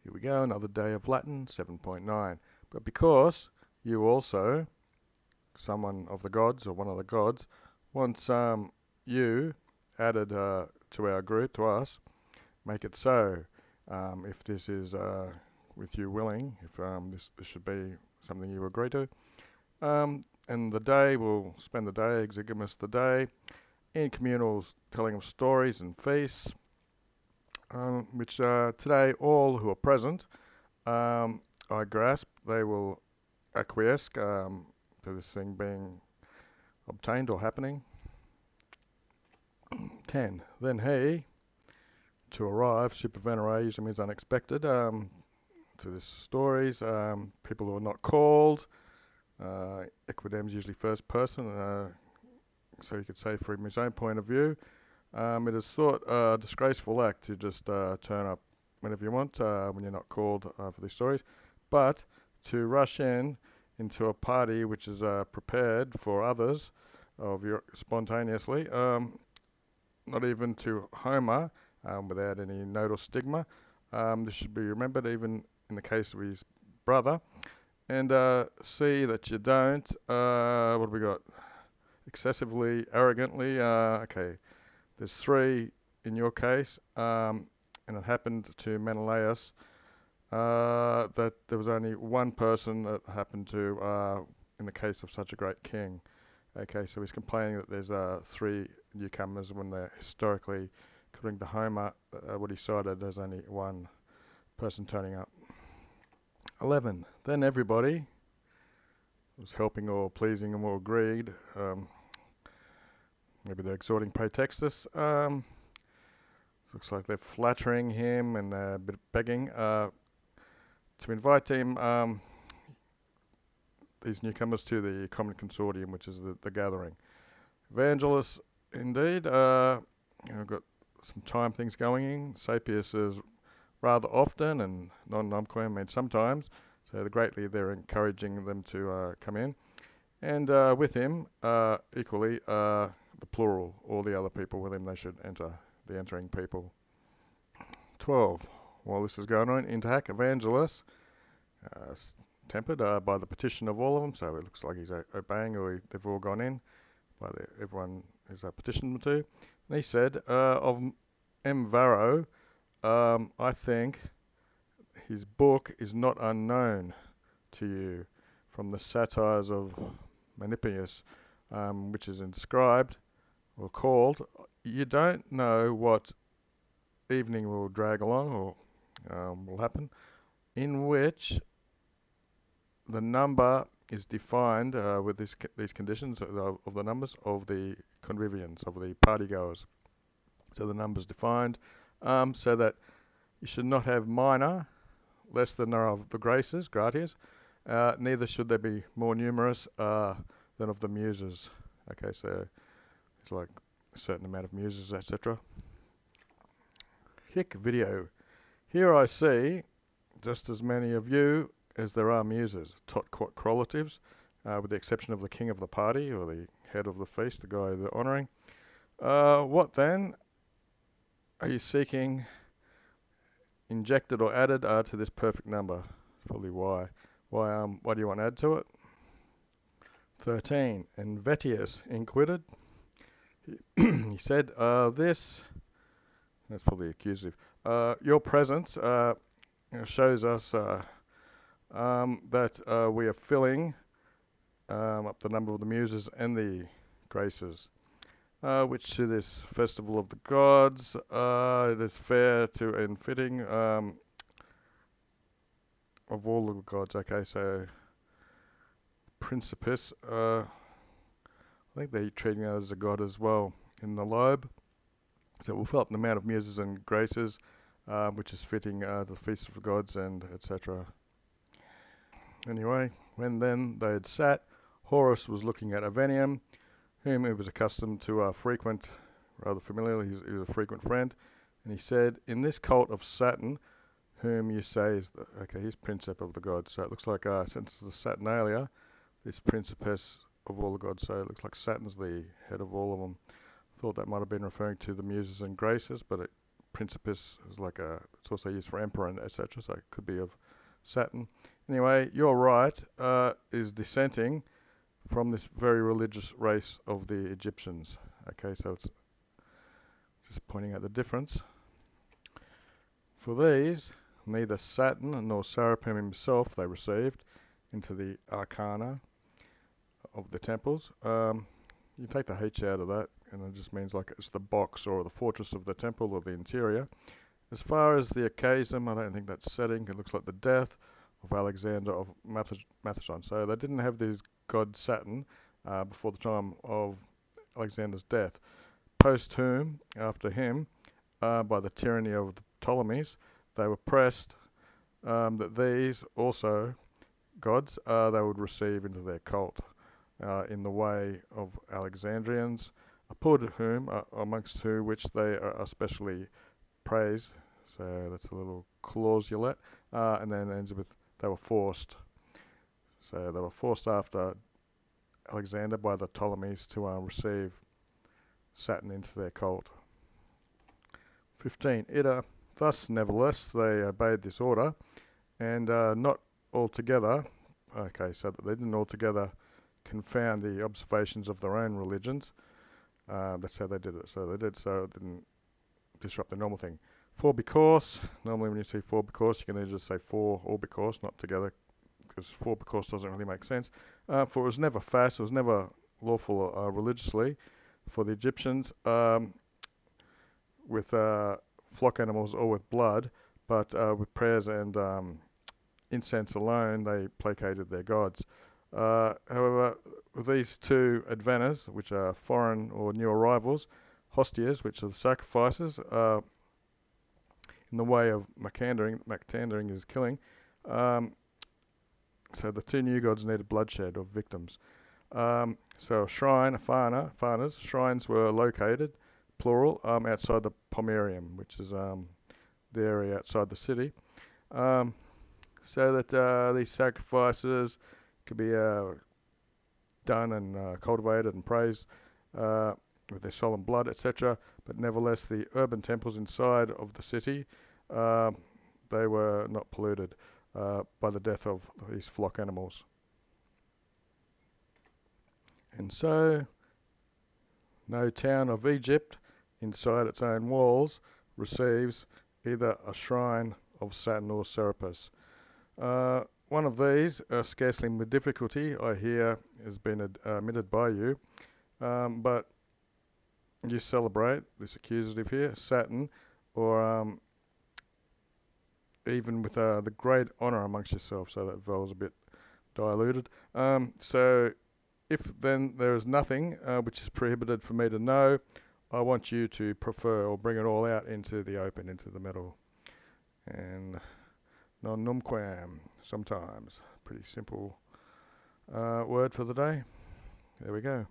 Here we go, another day of Latin, 7.9. But because you also, someone of the gods or one of the gods, wants you added to our group, to us, make it so. If this is with you willing, if this should be something you agree to. And the day, we'll spend the day, exegemus the day, in communals telling of stories and feasts, which today all who are present, I grasp, they will acquiesce to this thing being obtained or happening. 10. Then he, to arrive, supervenere usually means unexpected, to this stories, people who are not called, equidem is usually first person, so you could say from his own point of view, it is thought a disgraceful act to just turn up whenever you want when you're not called for these stories, but to rush into a party which is prepared for others of your spontaneously, not even to Homer, without any note or stigma. This should be remembered even in the case of his brother. And see that you don't, what have we got? Excessively, arrogantly, okay. There's 3 in your case, and it happened to Menelaus that there was only one person that happened to in the case of such a great king. Okay, so he's complaining that there's 3 newcomers when they're historically, according to Homer, what he cited, there's only one person turning up. 11. Then everybody was helping or pleasing and all agreed. Maybe they're exhorting praetextus. Looks like they're flattering him and a bit begging to invite him, these newcomers, to the common consortium, which is the gathering. Evangelists, indeed, got some time things going in. Sapius is rather often, and non-nomquem means sometimes. So they're encouraging them to come in. And with him, equally, the plural, all the other people with him, they should enter, the entering people. 12. While this is going on, inter hac evangelus, tempered by the petition of all of them, so it looks like he's obeying, or they've all gone in, everyone is petitioned to. And he said, of M. Varro, I think his book is not unknown to you from the satires of Macrobius, which is inscribed or called. You don't know what evening will drag along or will happen, in which the number is defined with these conditions of the numbers of the convivians, of the partygoers. So the number's defined so that you should not have minor less than are of the graces, gratias, neither should they be more numerous than of the muses. Okay, so it's like a certain amount of muses, etc. Hic video. Here I see just as many of you as there are muses, tot quot correlatives, with the exception of the king of the party, or the head of the feast, the guy they're honouring. What then are you seeking injected or added to this perfect number? That's probably why. Why do you want to add to it? 13. And Vetius inquired. He said, this, that's probably accusative, your presence shows us that we are filling up the number of the muses and the graces, which to this festival of the gods it is fair to and fitting of all the gods. Okay, so Principus, I think they're treating that as a god as well in the lobe. So we'll fill up the amount of muses and graces, which is fitting to the feast of the gods and etc. Anyway, when then they had sat, Horus was looking at Avenium, whom he was accustomed to frequent, rather familiarly, he was a frequent friend, and he said, in this cult of Saturn, whom you say is, he's Princeps of the gods, so it looks like, since the Saturnalia, this Principes of all the gods, so it looks like Saturn's the head of all of them. Thought that might have been referring to the muses and graces, but it principis is it's also used for emperor and etc. So it could be of Saturn. Anyway, your right is dissenting from this very religious race of the Egyptians. Okay, so it's just pointing out the difference. For these, neither Saturn nor Seraphim himself they received into the arcana of the temples. You take the H out of that, and it just means like it's the box or the fortress of the temple or the interior. As far as the occasion, I don't think that's setting. It looks like the death of Alexander of Macedon. So they didn't have this god Saturn before the time of Alexander's death. Post whom, after him, by the tyranny of the Ptolemies, they were pressed that these also gods they would receive into their cult in the way of Alexandrians, upon whom, amongst who which they are especially praised. So that's a little clausulet, and then ends with they were forced. So they were forced after Alexander by the Ptolemies to receive Saturn into their cult. 15. Thus, nevertheless, they obeyed this order, and not altogether. Okay, so that they didn't altogether confound the observations of their own religions. That's how they did it. So they did so it didn't disrupt the normal thing. For because, normally when you say for because, you can either just say for or because, not together, because for because doesn't really make sense. For it was never fast, it was never lawful religiously for the Egyptians with flock animals or with blood, but with prayers and incense alone, they placated their gods. However, with these two advanas, which are foreign or new arrivals, hostias, which are the sacrifices, in the way of mactandering is killing. So the two new gods needed bloodshed of victims. So a shrine, fanas, shrines were located, plural, outside the pomerium, which is the area outside the city, so that these sacrifices could be done and cultivated and praised with their soul and blood, etc. But nevertheless, the urban temples inside of the city, they were not polluted by the death of these flock animals. And so, no town of Egypt inside its own walls receives either a shrine of Saturn or Serapis. One of these, scarcely with difficulty, I hear, has been admitted by you, but you celebrate this accusative here, Saturn, or even with the great honour amongst yourself, so that vowel's a bit diluted. So if then there is nothing which is prohibited for me to know, I want you to prefer or bring it all out into the open, into the metal. And non numquam, sometimes. Pretty simple word for the day. There we go.